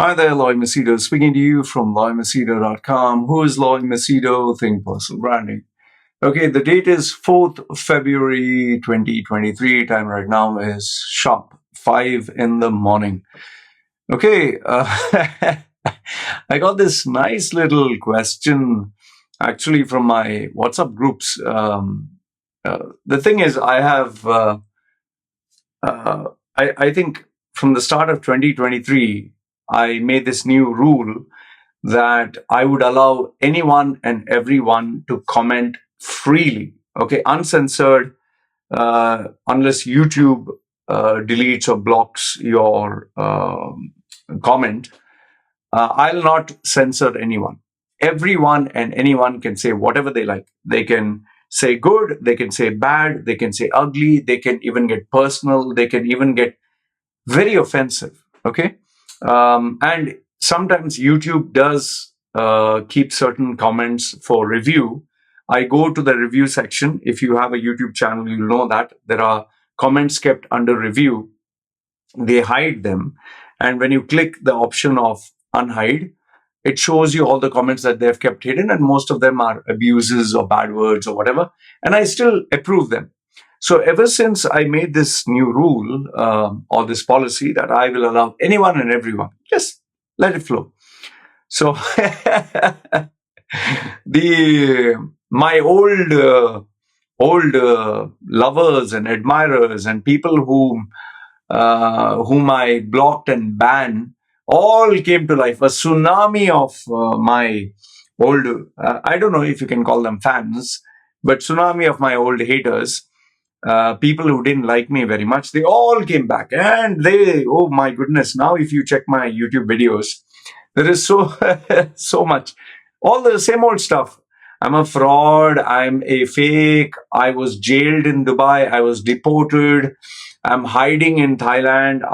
Hi there, Loy Machedo, speaking to you from loymachedo.com. Who is Loy Machedo? Think Personal Branding. Okay, the date is 4th February 2023. Time right now is sharp 5 in the morning. Okay, I got this nice little question actually from my WhatsApp groups. The thing is, I think from the start of 2023, I made this new rule that I would allow anyone and everyone to comment freely, okay, uncensored, unless YouTube deletes or blocks your comment. I'll not censor anyone. Everyone and anyone can say whatever they like. They can say good, they can say bad, they can say ugly, they can even get personal, they can even get very offensive. Okay. And sometimes YouTube does keep certain comments for review. I go to the review section. If you have a YouTube channel, you'll know that there are comments kept under review. They hide them. And when you click the option of unhide, it shows you all the comments that they've kept hidden, and most of them are abuses or bad words or whatever. And I still approve them. So ever since I made this new rule or this policy that I will allow anyone and everyone, just let it flow. So my old lovers and admirers and people whom I blocked and banned all came to life. A tsunami of my old, I don't know if you can call them fans, but tsunami of my old haters, people who didn't like me very much, they all came back. And oh my goodness, now if you check my YouTube videos, there is so much, all the same old stuff. I'm a fraud. I'm a fake. I was jailed in Dubai. I was deported. I'm hiding in Thailand.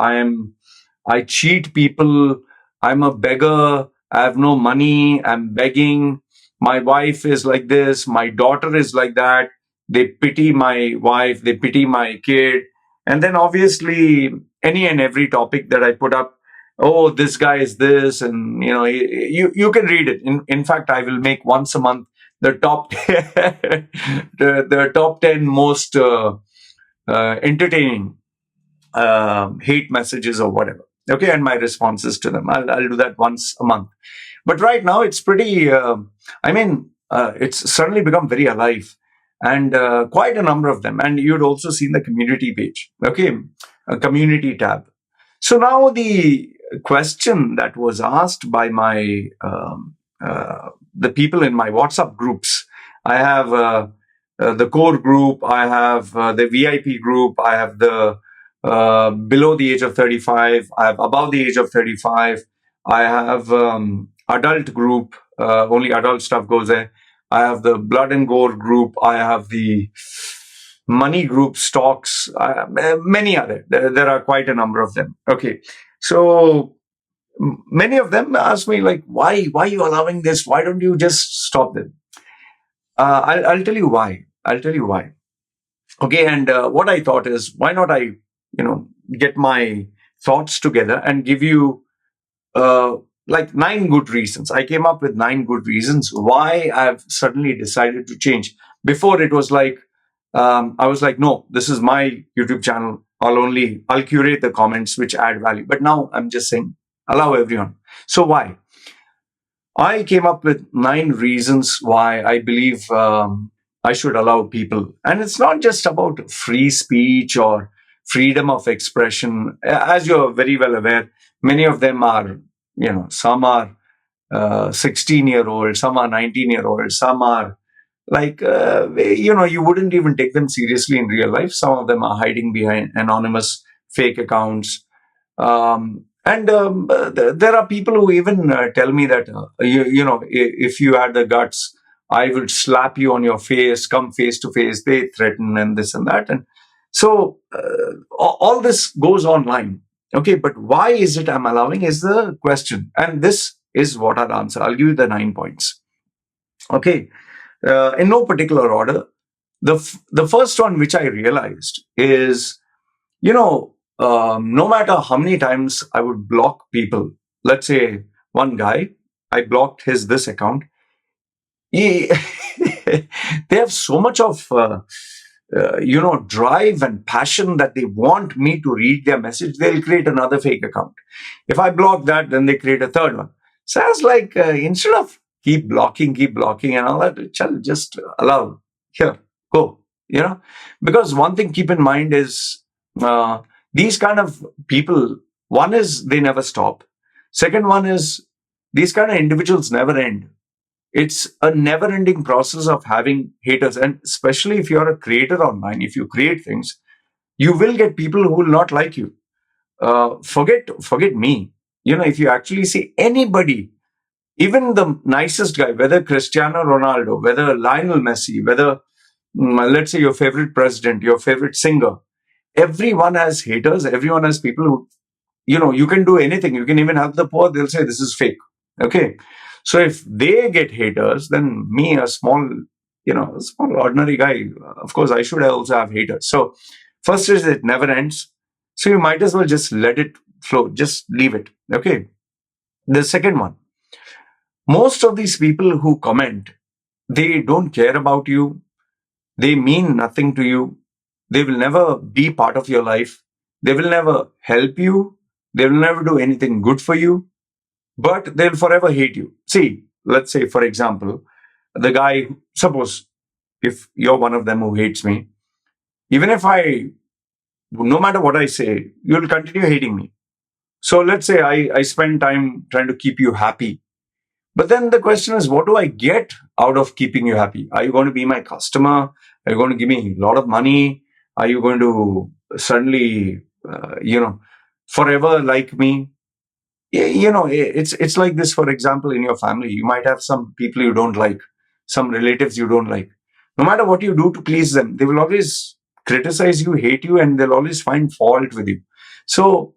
I cheat people. I'm a beggar. I have no money. I'm begging. My wife is like this. My daughter is like that. They pity my wife. They pity my kid. And then obviously any and every topic that I put up, oh, this guy is this, and you can read it. In fact, I will make once a month the top the top 10 most entertaining hate messages or whatever. Okay, and my responses to them. I'll do that once a month. But right now, it's pretty. It's certainly become very alive, and quite a number of them. And you'd also seen the community page. Okay, a community tab. So now the question that was asked by my the people in my WhatsApp groups. I have the core group. I have the VIP group. I have the below the age of 35. I have above the age of 35. I have adult group. Only adult stuff goes there. I have the blood and gore group. I have the money group, stocks, many other. There are quite a number of them. Okay. So many of them ask me like, why are you allowing this? Why don't you just stop them? I'll tell you why. I'll tell you why. Okay. And what I thought is, why not I, get my thoughts together and give you like 9 good reasons. I came up with 9 good reasons why I've suddenly decided to change. Before it was like, I was like, no, this is my YouTube channel. I'll curate the comments which add value. But now I'm just saying, allow everyone. So why? I came up with 9 reasons why I believe I should allow people. And it's not just about free speech or freedom of expression. As you're very well aware, many of them are, some are 16-year-olds, some are 19-year-olds, some are like, you wouldn't even take them seriously in real life. Some of them are hiding behind anonymous fake accounts. There are people who even tell me that, if you had the guts, I will slap you on your face, come face to face. They threaten and this and that. And so all this goes online. Okay, but why is it I'm allowing is the question. And this is what I'll answer. I'll give you the 9 points. Okay, in no particular order. The first one which I realized is, no matter how many times I would block people, let's say one guy, I blocked his this account. He, they have so much of drive and passion that they want me to read their message. They'll create another fake account. If I block that, then they create a third one. So I was like, instead of keep blocking and all that, just allow, here, go, because one thing keep in mind is, uh, these kind of people, one is they never stop. Second one is, these kind of individuals never end. It's a never ending process of having haters. And especially if you're a creator online, if you create things, you will get people who will not like you. Forget me. If you actually see anybody, even the nicest guy, whether Cristiano Ronaldo, whether Lionel Messi, whether, let's say, your favorite president, your favorite singer, everyone has haters. Everyone has people who, you can do anything. You can even help the poor. They'll say this is fake. Okay. So if they get haters, then me, a small ordinary guy, of course, I should also have haters. So first is, it never ends. So you might as well just let it flow. Just leave it. Okay. The second one, most of these people who comment, they don't care about you. They mean nothing to you. They will never be part of your life. They will never help you. They will never do anything good for you, but they'll forever hate you. See, let's say, for example, the guy, suppose if you're one of them who hates me, even if no matter what I say, you'll continue hating me. So let's say I spend time trying to keep you happy. But then the question is, what do I get out of keeping you happy? Are you going to be my customer? Are you going to give me a lot of money? Are you going to suddenly, forever like me? It's like this. For example, in your family, you might have some people you don't like, some relatives you don't like. No matter what you do to please them, they will always criticize you, hate you, and they'll always find fault with you. So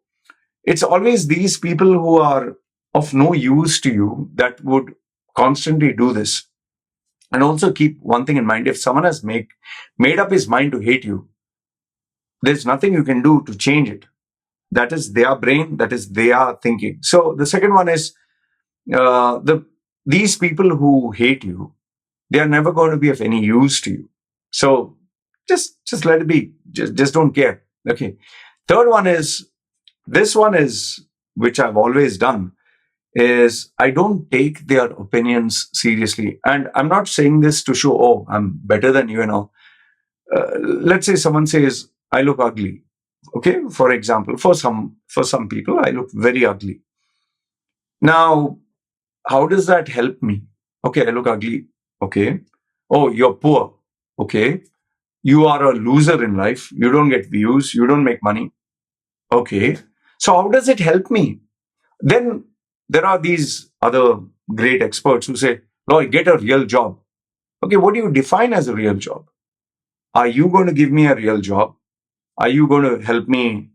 it's always these people who are of no use to you that would constantly do this. And also keep one thing in mind: if someone has made up his mind to hate you, there's nothing you can do to change it. That is their brain, that is their thinking. So the second one is, these people who hate you, they are never going to be of any use to you. So just let it be. Just don't care. Okay. Third one is, this one is, which I've always done, is I don't take their opinions seriously. And I'm not saying this to show, oh, I'm better than you and all. Let's say someone says I look ugly. Okay, for example, for some people, I look very ugly. Now, how does that help me? Okay, I look ugly. Okay. Oh, you're poor. Okay. You are a loser in life. You don't get views. You don't make money. Okay. So how does it help me? Then there are these other great experts who say, Loy, get a real job. Okay, what do you define as a real job? Are you going to give me a real job? Are you going to help me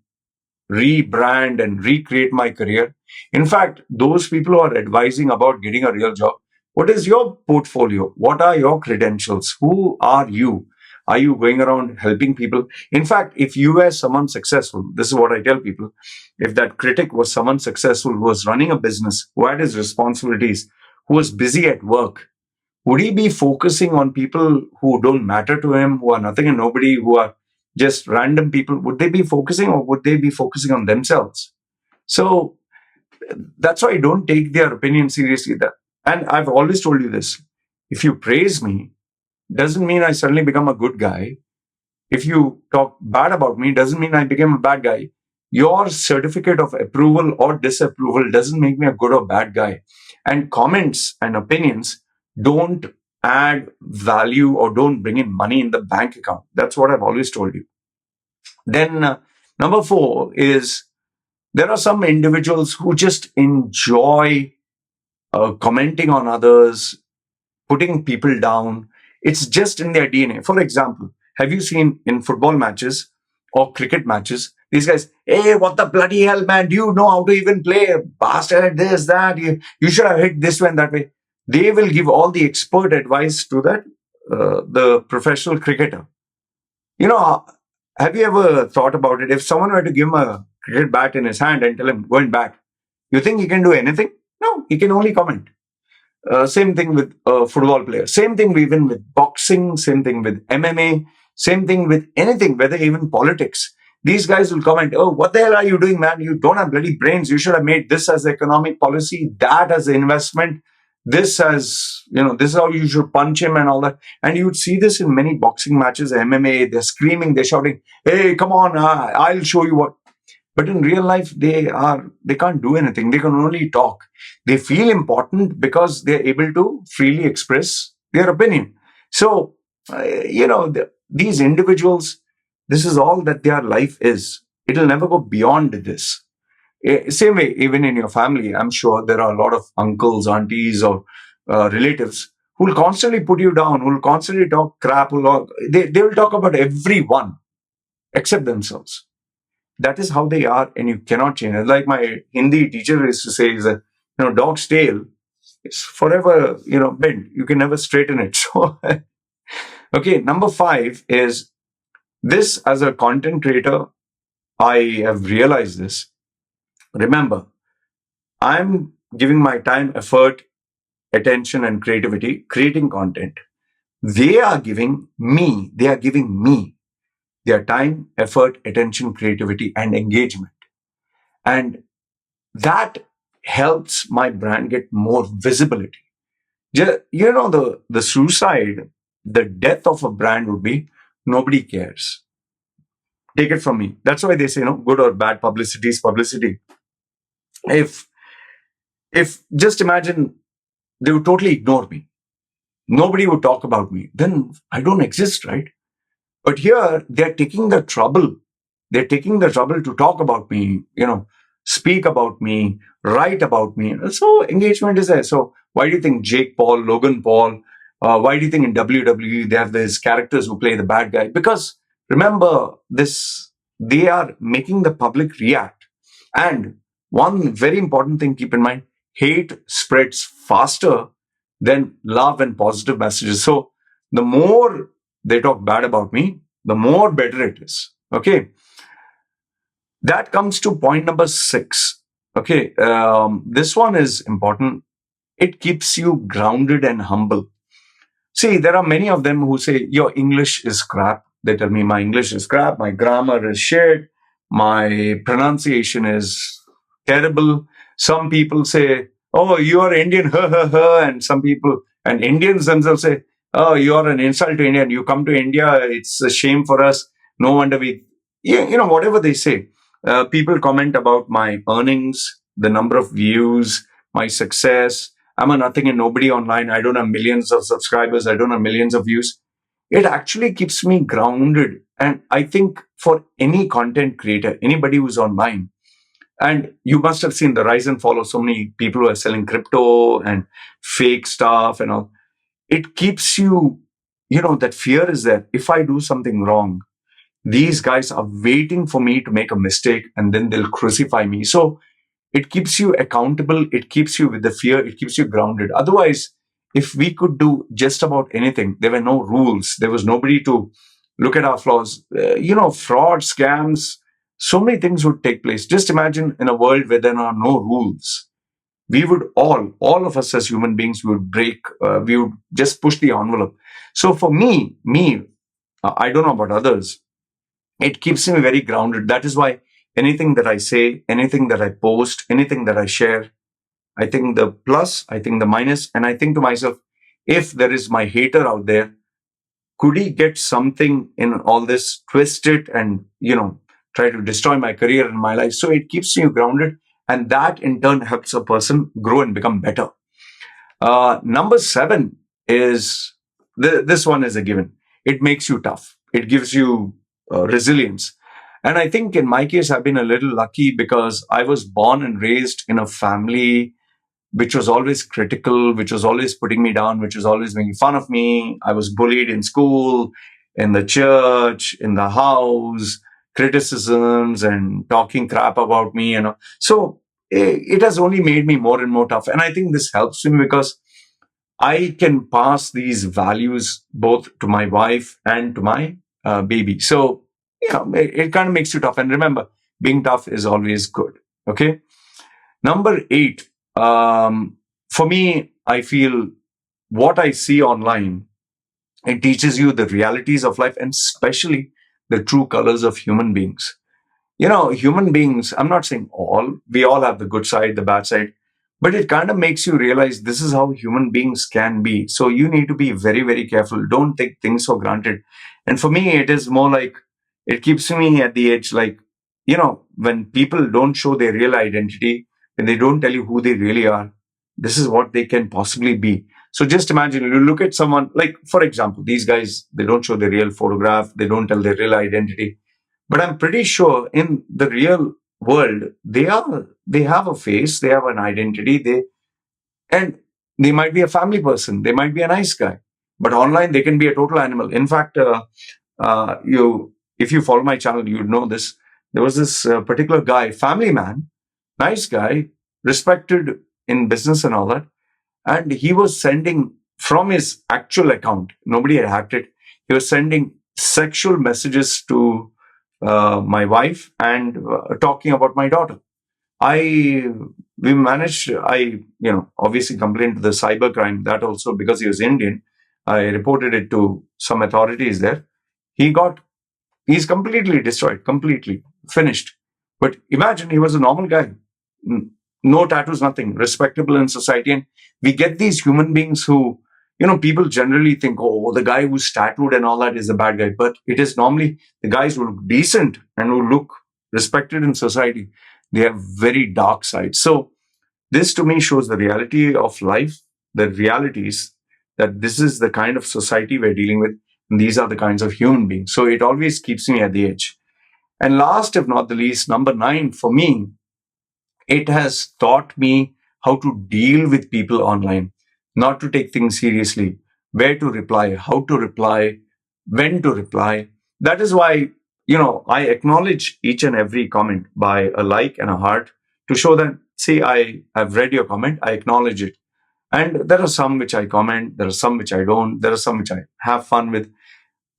rebrand and recreate my career? In fact, those people who are advising about getting a real job, what is your portfolio? What are your credentials? Who are you? Are you going around helping people? In fact, if you were someone successful, this is what I tell people: if that critic was someone successful who was running a business, who had his responsibilities, who was busy at work, would he be focusing on people who don't matter to him, who are nothing and nobody, who are just random people? Would they be focusing, or would they be focusing on themselves? So that's why I don't take their opinion seriously. And I've always told you this: if you praise me, doesn't mean I suddenly become a good guy. If you talk bad about me, doesn't mean I became a bad guy. Your certificate of approval or disapproval doesn't make me a good or bad guy. And comments and opinions don't add value or don't bring in money in the bank account. That's what I've always told you. Then, number four is, there are some individuals who just enjoy commenting on others, putting people down. It's just in their DNA. For example, have you seen in football matches or cricket matches, these guys, hey, what the bloody hell, man? Do you know how to even play? Bastard, this, that. You should have hit this way and that way. They will give all the expert advice to the professional cricketer. You know, have you ever thought about it? If someone were to give him a cricket bat in his hand and tell him, go and bat, You think he can do anything? No, he can only comment. Same thing with football players. Same thing even with boxing. Same thing with MMA. Same thing with anything, whether even politics. These guys will comment, "Oh, what the hell are you doing, man? You don't have bloody brains. You should have made this as economic policy, that as investment, this as, this is how you should punch him," and all that. And you would see this in many boxing matches, MMA. They're screaming, they're shouting, "Hey, come on, I'll show you what." But in real life, they can't do anything. They can only talk. They feel important because they're able to freely express their opinion. So, these individuals, this is all that their life is. It'll never go beyond this. Same way, even in your family, I'm sure there are a lot of uncles, aunties, or relatives who will constantly put you down, who will constantly talk crap. They will talk about everyone except themselves. That is how they are, and you cannot change it. Like my Hindi teacher used to say, is that, dog's tail is forever, bent. You can never straighten it. So, okay, number 5 is this. As a content creator, I have realized this. Remember, I'm giving my time, effort, attention, and creativity creating content. They are giving me their time, effort, attention, creativity, and engagement. And that helps my brand get more visibility. The suicide, the death of a brand would be nobody cares. Take it from me. That's why they say, good or bad publicity is publicity. If just imagine they would totally ignore me, nobody would talk about me, then I don't exist, right? But here they're taking the trouble. They're taking the trouble to talk about me, speak about me, write about me. So engagement is there. So why do you think Jake Paul, Logan Paul, why do you think in WWE they have these characters who play the bad guy? Because remember this, they are making the public react. And one very important thing, keep in mind, hate spreads faster than love and positive messages. So the more they talk bad about me, the more better it is. Okay. That comes to point number 6. Okay. This one is important. It keeps you grounded and humble. See, there are many of them who say, your English is crap. They tell me my English is crap, my grammar is shit, my pronunciation is terrible. Some people say, oh, you are Indian, ha ha ha. And some people, and Indians themselves say, oh, you are an insult to Indian. You come to India, it's a shame for us. No wonder whatever they say. People comment about my earnings, the number of views, my success. I'm a nothing and nobody online. I don't have millions of subscribers. I don't have millions of views. It actually keeps me grounded. And I think for any content creator, anybody who's online, and you must have seen the rise and fall of so many people who are selling crypto and fake stuff and all. It keeps you, that fear is there. If I do something wrong, these guys are waiting for me to make a mistake and then they'll crucify me. So it keeps you accountable. It keeps you with the fear. It keeps you grounded. Otherwise, if we could do just about anything, there were no rules. There was nobody to look at our flaws. Fraud, scams, so many things would take place. Just imagine in a world where there are no rules. We would all of us as human beings, we would break, we would just push the envelope. So for me, I don't know about others, it keeps me very grounded. That is why anything that I say, anything that I post, anything that I share, I think the plus, I think the minus, and I think to myself, if there is my hater out there, could he get something in all this, twist it and, try to destroy my career and my life? So it keeps you grounded, and that in turn helps a person grow and become better. Number 7 is, this one is a given. It makes you tough. It gives you resilience. And I think in my case, I've been a little lucky because I was born and raised in a family which was always critical, which was always putting me down, which was always making fun of me. I was bullied in school, in the church, in the house, criticisms and talking crap about me. So it has only made me more and more tough. And I think this helps me because I can pass these values both to my wife and to my baby. So, it kind of makes you tough. And remember, being tough is always good. Okay. Number eight, for me, I feel what I see online, it teaches you the realities of life and especially the true colors of human beings. Human beings, I'm not saying all, we all have the good side, the bad side, but it kind of makes you realize this is how human beings can be. So you need to be very, very careful. Don't take things for granted. And for me, it is more like it keeps me at the edge. Like, when people don't show their real identity, when they don't tell you who they really are, this is what they can possibly be. So just imagine you look at someone like, for example, these guys, they don't show their real photograph, they don't tell their real identity, but I'm pretty sure in the real world, they have a face, they have an identity, and they might be a family person, they might be a nice guy, but online they can be a total animal. In fact, you if you follow my channel, you'd know this. There was this particular guy, family man, nice guy, respected in business and all that, and he was sending from his actual account. Nobody had hacked it. He was sending sexual messages to my wife and talking about my daughter. I we managed. Obviously complained to the cybercrime. That also because he was Indian. I reported it to some authorities there. He got He's completely destroyed, completely finished. But imagine he was a normal guy, no tattoos, nothing, respectable in society. And we get these human beings who, people generally think, oh, the guy who's tattooed and all that is a bad guy. But it is normally the guys who look decent and who look respected in society. They have very dark sides. So this to me shows the reality of life, the realities that this is the kind of society we're dealing with. And these are the kinds of human beings. So it always keeps me at the edge. And last, if not the least, number nine, for me, it has taught me how to deal with people online, not to take things seriously, where to reply, how to reply, when to reply. That is why, I acknowledge each and every comment by a like and a heart to show that, see, I have read your comment, I acknowledge it. And there are some which I comment, there are some which I don't, there are some which I have fun with.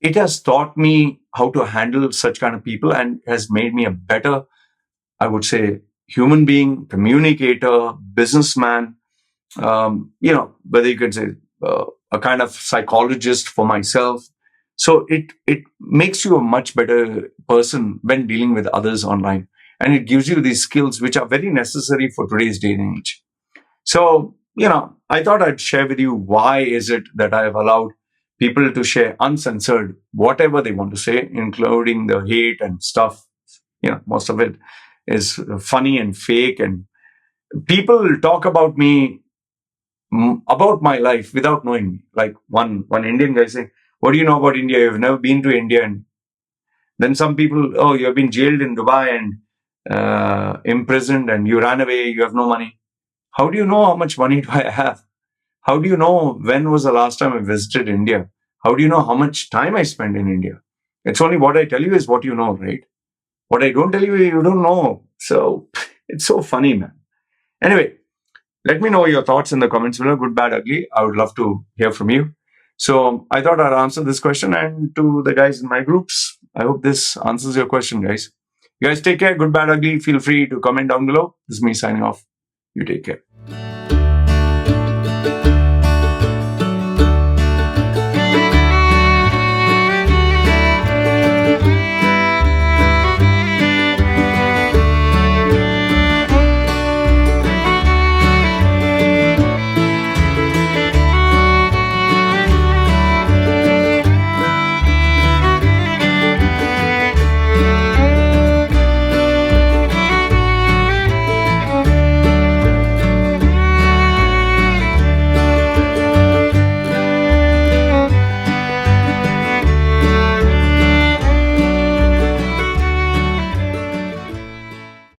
It has taught me how to handle such kind of people and has made me a better, I would say, human being, communicator, businessman, whether you could say a kind of psychologist for myself. So it makes you a much better person when dealing with others online. And it gives you these skills which are very necessary for today's day and age. So, I thought I'd share with you why is it that I have allowed people to share uncensored whatever they want to say, including the hate and stuff. Most of it is funny and fake, and people talk about me, about my life without knowing me. Like one Indian guy saying, "What do you know about India? You've never been to India." And then some people, "Oh, you have been jailed in Dubai and imprisoned, and you ran away. You have no money." How do you know how much money do I have? How do you know when was the last time I visited India? How do you know how much time I spent in India? It's only what I tell you is what you know, right? What I don't tell you, you don't know. So it's so funny, man. Anyway, let me know your thoughts in the comments below, good, bad, ugly. I would love to hear from you. So I thought I'd answer this question, and to the guys in my groups, I hope this answers your question, guys. You guys take care, good, bad, ugly. Feel free to comment down below. This is me signing off. You take care.